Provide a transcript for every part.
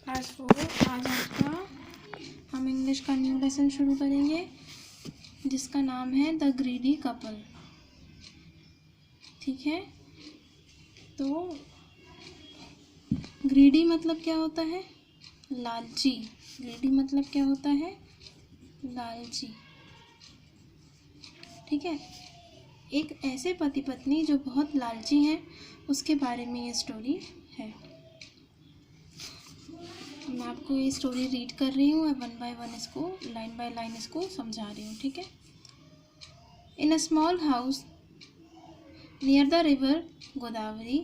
Class 4। आज आपका हम इंग्लिश का न्यू लेसन शुरू करेंगे जिसका नाम है द ग्रीडी कपल। ठीक है, तो ग्रीडी मतलब क्या होता है? लालची। ग्रीडी मतलब क्या होता है? लालची। ठीक है, एक ऐसे पति पत्नी जो बहुत लालची हैं उसके बारे में ये स्टोरी है। मैं आपको ये स्टोरी रीड कर रही हूँ, वन बाय वन इसको लाइन बाय लाइन इसको समझा रही हूँ। ठीक है। In a small house near the river Godavari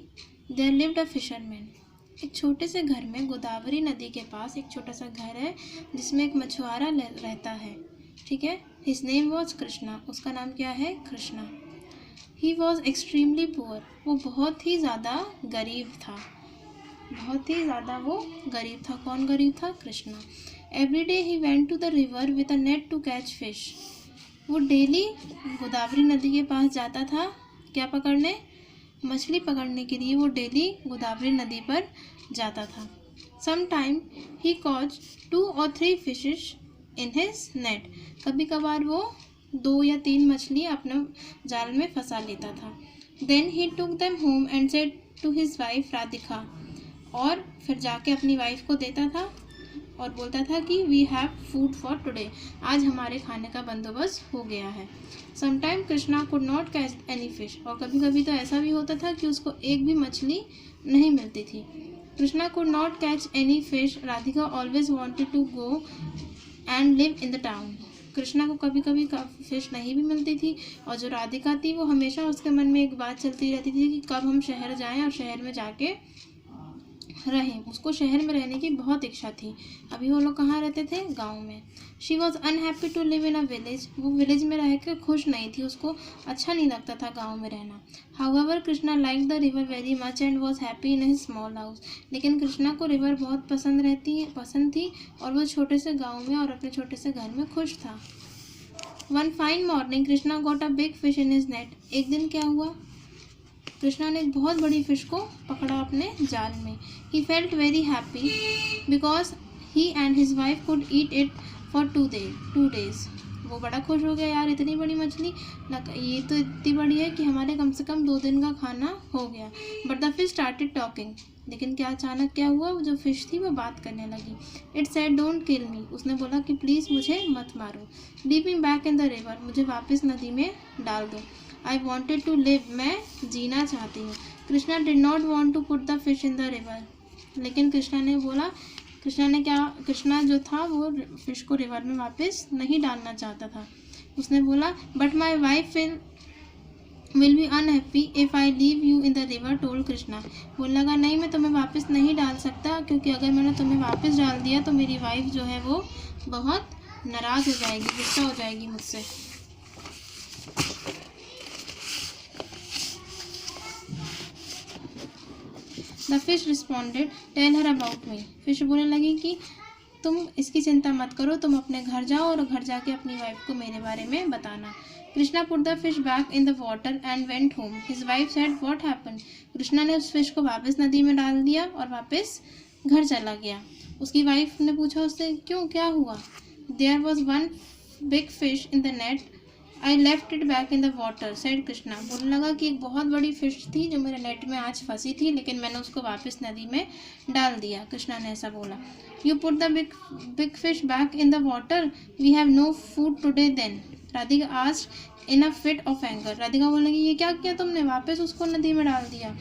there lived a fisherman. एक छोटे से घर में गोदावरी नदी के पास एक छोटा सा घर है जिसमें एक मछुआरा रहता है। ठीक है। His name was Krishna. उसका नाम क्या है? Krishna. He was extremely poor. वो बहुत ही ज़्यादा गरीब था। बहुत ही ज़्यादा वो गरीब था। कौन गरीब था? Krishna. Every day he went to the river with a net to catch fish. वो डेली गोदावरी नदी के पास जाता था। क्या पकड़ने? मछली पकड़ने के लिए वो डेली गोदावरी नदी पर जाता था। Some time he caught 2 or 3 fishes in his net. कभी कभार वो 2 या 3 मछली अपने जाल में फंसा लेता था। Then he took them home and said to his wife Radhika. और फिर जाके अपनी वाइफ को देता था और बोलता था कि we have food for today. आज हमारे खाने का बंदोबस्त हो गया है। Sometime Krishna could not catch any fish. और कभी कभी तो ऐसा भी होता था कि उसको एक भी मछली नहीं मिलती थी। Krishna could not catch any fish. Radhika always wanted to go and live in the town. Krishna को कभी कभी फिश नहीं भी मिलती थी और जो राधिका थी वो हमेशा उसके मन में एक बात चलती रहती थी कि कब हम शहर जाएं और शहर में जाके रहें। उसको शहर में रहने की बहुत इच्छा थी। अभी वो लोग कहाँ रहते थे? गांव में। She was unhappy to live in a village. वो विलेज में रह कर खुश नहीं थी। उसको अच्छा नहीं लगता था गांव में रहना। However Krishna like the river very much and was happy in his small house. लेकिन कृष्णा को रिवर बहुत पसंद थी और वो छोटे से गाँव में और अपने छोटे से घर में खुश था। One fine morning Krishna got a big fish in his net. एक दिन क्या हुआ? कृष्णा ने एक बहुत बड़ी फिश को पकड़ा अपने जाल में। He felt very happy because he and his wife could eat it for 2 days। वो बड़ा खुश हो गया, यार इतनी बड़ी मछली, ये तो इतनी बड़ी है कि हमारे कम से कम 2 दिन का खाना हो गया। But the fish started talking. लेकिन क्या अचानक क्या हुआ? वो जो फिश थी वो बात करने लगी। It said don't kill me. उसने बोला कि प्लीज़ मुझे मत मारो। Leave me back in the river. मुझे वापस नदी में डाल दो। I wanted to live. मैं जीना चाहती हूँ। Krishna did not want to put the fish in the river. लेकिन कृष्णा जो था वो फिश को रिवर में वापस नहीं डालना चाहता था। उसने बोला but my wife will be unhappy if I leave you in the river told Krishna. बोलने लगा नहीं, मैं तुम्हें वापस नहीं डाल सकता क्योंकि अगर मैंने तुम्हें वापस डाल दिया तो मेरी वाइफ जो है वो बहुत नाराज़ हो जाएगी, गुस्सा हो जाएगी मुझसे। The fish responded tell her about me. Fish बोलने लगी कि तुम इसकी चिंता मत करो, तुम अपने घर जाओ और घर जाके अपनी वाइफ को मेरे बारे में बताना। Krishna put the fish back in the water and went home. His wife said what happen. Krishna ने उस फिश को वापस नदी में डाल दिया और वापस घर चला गया। उसकी वाइफ ने पूछा उससे क्यों, क्या हुआ? There was one big fish in the net. I left it back in the water said Krishna. बोलने लगा कि एक बहुत बड़ी फिश थी जो मेरे नेट में आज फंसी थी, लेकिन मैंने उसको वापस नदी में डाल दिया। कृष्णा ने ऐसा बोला। You put the big fish back in the water. We have no food today then. Radhika asked in a fit of anger. Radhika बोलने लगी ये क्या किया तुमने? वापस उसको नदी में डाल दिया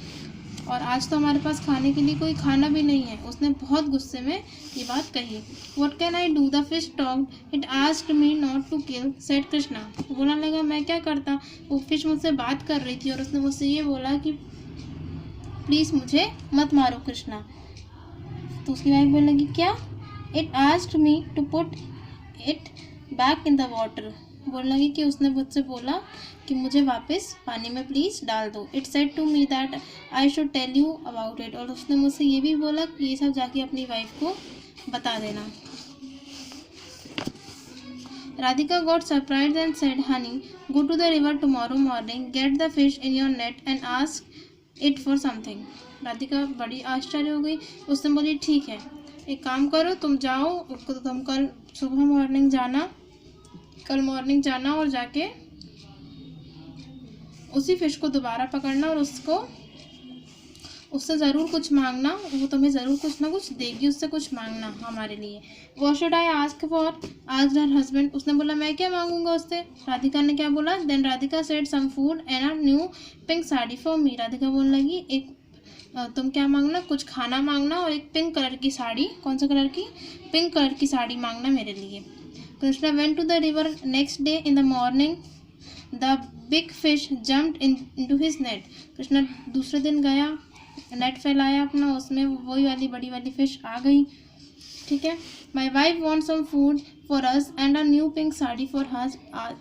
और आज तो हमारे पास खाने के लिए कोई खाना भी नहीं है। उसने बहुत गुस्से में ये बात कही। What can I do? The fish talked. It asked me not to kill said Krishna. बोलने लगा मैं क्या करता? वो फिश मुझसे बात कर रही थी और उसने मुझसे ये बोला कि प्लीज़ मुझे मत मारो कृष्णा। तो उसकी वाइफ बोलने लगी क्या? It asked me to put it back in the water. बोलने लगी कि उसने मुझसे बोला कि मुझे वापस पानी में प्लीज़ डाल दो। It said to me that I should tell you about it. और उसने मुझसे ये भी बोला कि ये सब जाके अपनी वाइफ को बता देना। Radhika got surprised and said honey go to the river tomorrow morning, get the fish in your net and ask it for something. Radhika बड़ी आश्चर्य हो गई। उसने बोली ठीक है, एक काम करो, तुम जाओ, तुम कल सुबह मॉर्निंग जाना, कल मॉर्निंग जाना और जाके उसी फिश को दोबारा पकड़ना और उससे ज़रूर कुछ मांगना, वो तुम्हें ज़रूर कुछ ना कुछ देगी, उससे कुछ मांगना हमारे लिए। What should I ask for? asked her husband. उसने बोला मैं क्या मांगूंगा उससे। राधिका ने क्या बोला? Then Radhika said some food and a new pink sari for me. Radhika बोलने लगी तुम क्या मांगना, कुछ खाना मांगना और एक पिंक कलर की साड़ी। कौन सा कलर की? पिंक कलर की साड़ी मांगना मेरे लिए। Krishna went to the river next day in the morning. The big fish jumped into his net. Krishna दूसरे दिन गया, नेट फैलाया अपना, उसमें वही वाली बड़ी वाली फिश आ गई। ठीक है। My wife want some food for us and a new pink sari for her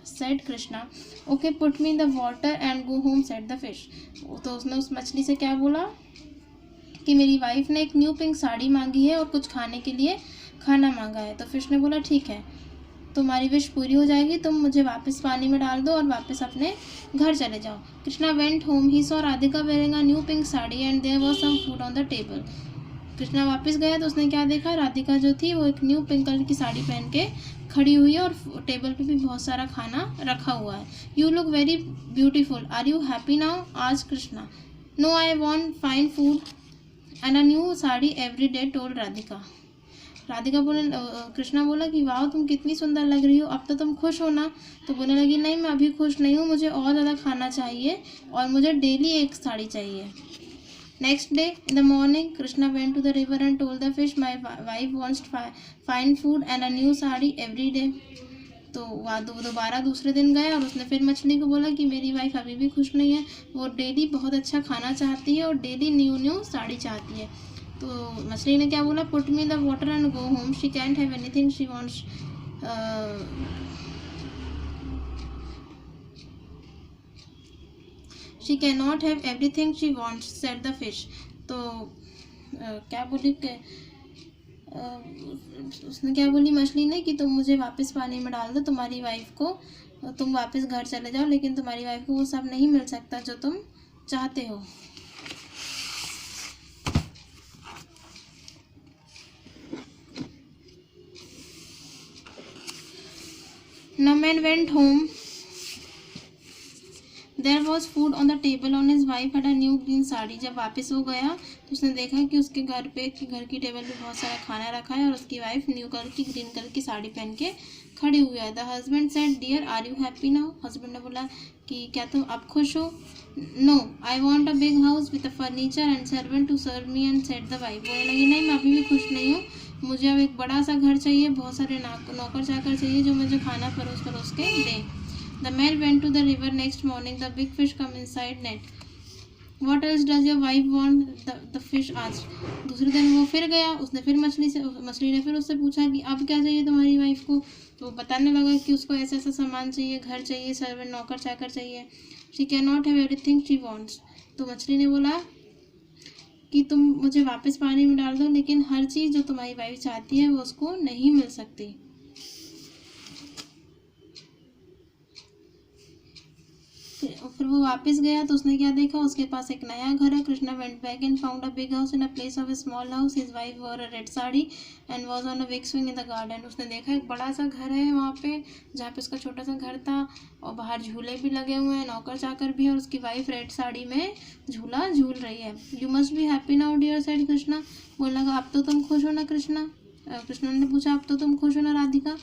said Krishna. Okay put me in the water and go home said the fish. तो उसने उस मछली से क्या बोला कि मेरी वाइफ ने एक न्यू पिंक साड़ी मांगी है और कुछ खाने के लिए खाना मांगा है। तो फिश ने बोला ठीक है, तुम्हारी विश पूरी हो जाएगी, तुम मुझे वापस पानी में डाल दो और वापस अपने घर चले जाओ। Krishna went home, he saw Radhika wearing a new pink sari and there was some food on the table. Krishna वापस गया तो उसने क्या देखा, राधिका जो थी वो एक न्यू पिंक कलर की साड़ी पहन के खड़ी हुई है और टेबल पे भी बहुत सारा खाना रखा हुआ है। You look very beautiful, are you happy now? आज Krishna. No I want fine food and a new sari every day told Radhika. Radhika Krishna बोला कि वाह तुम कितनी सुंदर लग रही हो, अब तो तुम खुश हो ना? तो बोलने लगी नहीं मैं अभी खुश नहीं हूँ, मुझे और ज़्यादा खाना चाहिए और मुझे डेली एक साड़ी चाहिए। Next day in the morning Krishna went to the river and told the fish my wife wants fine food and a new sari every day. तो वह दोबारा दूसरे दिन गया और उसने फिर मछली को बोला कि मेरी वाइफ अभी भी खुश नहीं है, वो डेली बहुत अच्छा खाना चाहती है और डेली न्यू साड़ी चाहती है। तो मछली ने क्या बोला, put me the water and go home, she cantt have anything she wants, she can not have everything she wants said the fish. तो क्या बोली उसने क्या बोली मछली ने कि तुम मुझे वापस पानी में डाल दो, तुम्हारी वाइफ को, तुम वापस घर चले जाओ, लेकिन तुम्हारी वाइफ को वो सब नहीं मिल सकता जो तुम चाहते हो। No man went home. There was food on the table on his wife had a new green sari. जब वापस वो गया तो उसने देखा कि उसके घर की टेबल पे बहुत सारा खाना रखा है और उसकी वाइफ न्यू कलर की ग्रीन कलर की साड़ी पहन के खड़ी हुई है। The husband said dear are you happy now? Husband ने बोला कि क्या तुम अब खुश हो? No I want a big house with a furniture and servant to serve me and said the wife. बोलने लगी नहीं मैं अभी भी खुश नहीं हूँ, मुझे अब एक बड़ा सा घर चाहिए, बहुत सारे नौकर चाकर चाहिए जो मुझे खाना परोस के दें। The man went to the river next morning. The big fish come inside net. What else does your wife want? The fish asked. दूसरे दिन वो फिर गया, उसने फिर मछली ने फिर उससे पूछा कि अब क्या चाहिए तुम्हारी वाइफ को। तो वो बताने लगा कि उसको ऐसा ऐसा सामान चाहिए, घर चाहिए, सर्वेंट नौकर चाकर चाहिए। She cannot have everything she wants. तो मछली ने बोला कि तुम मुझे वापस पानी में डाल दो, लेकिन हर चीज़ जो तुम्हारी वाइफ चाहती है वो उसको नहीं मिल सकती। फिर वो वापस गया तो उसने क्या देखा, उसके पास एक नया घर है। Krishna went back and found a big house in a place of a small house. His wife war a red sari and was on a big swing in the garden. उसने देखा एक बड़ा सा घर है वहाँ पे, जहाँ पे उसका छोटा सा घर था और बाहर झूले भी लगे हुए हैं, नौकर चाकर भी है और उसकी वाइफ रेड साड़ी में झूला झूल रही है। You must be happy now dear said Krishna. बोलने लगा अब तो तुम खुश हो ना कृष्णा? कृष्णा ने पूछा अब तो तुम खुश हो ना राधिका?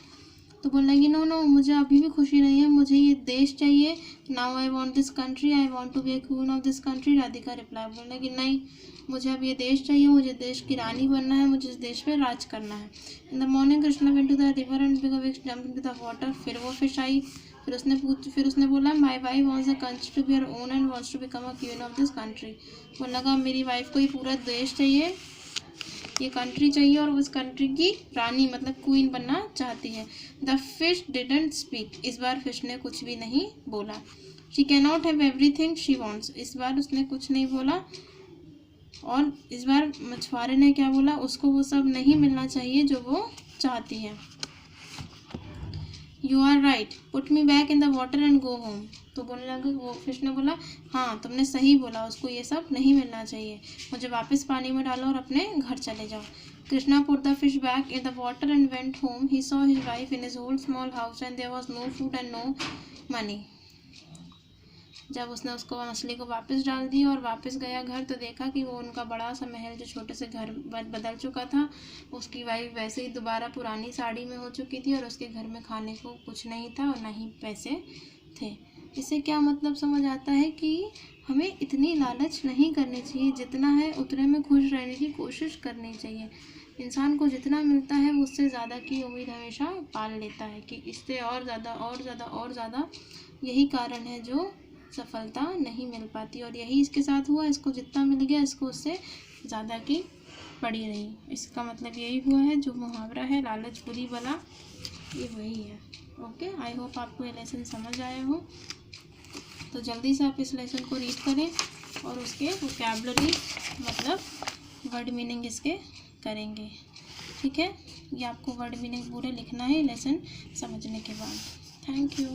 तो बोलने लगी नो नो मुझे अभी भी खुशी नहीं है, मुझे ये देश चाहिए। Now I want this country, I want to be a queen of this country. Radhika reply. बोलने लगी नहीं मुझे अब ये देश चाहिए, मुझे देश की रानी बनना है, मुझे इस देश पे राज करना है। In the morning Krishna went to the river and big fish jump into the water. फिर वो फिश आई, फिर उसने बोला my wife wants the country to be her own and wants to become a queen of this country. बोलने लगा मेरी wife को ये पूरा देश चाहिए, ये कंट्री चाहिए और उस कंट्री की रानी मतलब क्वीन बनना चाहती है। The fish didn't speak. इस बार फिश ने कुछ भी नहीं बोला। She can not have everything she wants. इस बार उसने कुछ नहीं बोला और इस बार मछुआरे ने क्या बोला, उसको वो सब नहीं मिलना चाहिए जो वो चाहती है। You are right, put me back in the water and go home. तो बोलने लगा, वो फिश ने बोला हाँ तुमने सही बोला, उसको ये सब नहीं मिलना चाहिए, मुझे वापस पानी में डालो और अपने घर चले जाओ। Krishna put the fish back in the water and went home. He saw his wife in his old small house and there was no food and no money. जब उसने उसको मछली को वापस डाल दी और वापस गया घर तो देखा कि वो उनका बड़ा सा महल जो छोटे से घर बदल चुका था, उसकी वाइफ वैसे ही दोबारा पुरानी साड़ी में हो चुकी थी और उसके घर में खाने को कुछ नहीं था और ना ही पैसे थे। इससे क्या मतलब समझ आता है कि हमें इतनी लालच नहीं करनी चाहिए, जितना है उतने में खुश रहने की कोशिश करनी चाहिए। इंसान को जितना मिलता है वो उससे ज़्यादा की उम्मीद हमेशा पाल लेता है कि इससे और ज़्यादा और ज़्यादा और ज़्यादा। यही कारण है जो सफलता नहीं मिल पाती और यही इसके साथ हुआ। इसको जितना मिल गया इसको उससे ज़्यादा की पड़ी रही। इसका मतलब यही हुआ है जो मुहावरा है लालच बुरी बला, ये वही है। ओके, आई होप आपको ये लेसन समझ आया हो। तो जल्दी से आप इस लेसन को रीड करें और उसके वोकैबुलरी मतलब वर्ड मीनिंग इसके करेंगे। ठीक है, ये आपको वर्ड मीनिंग पूरे लिखना है लेसन समझने के बाद। Thank you.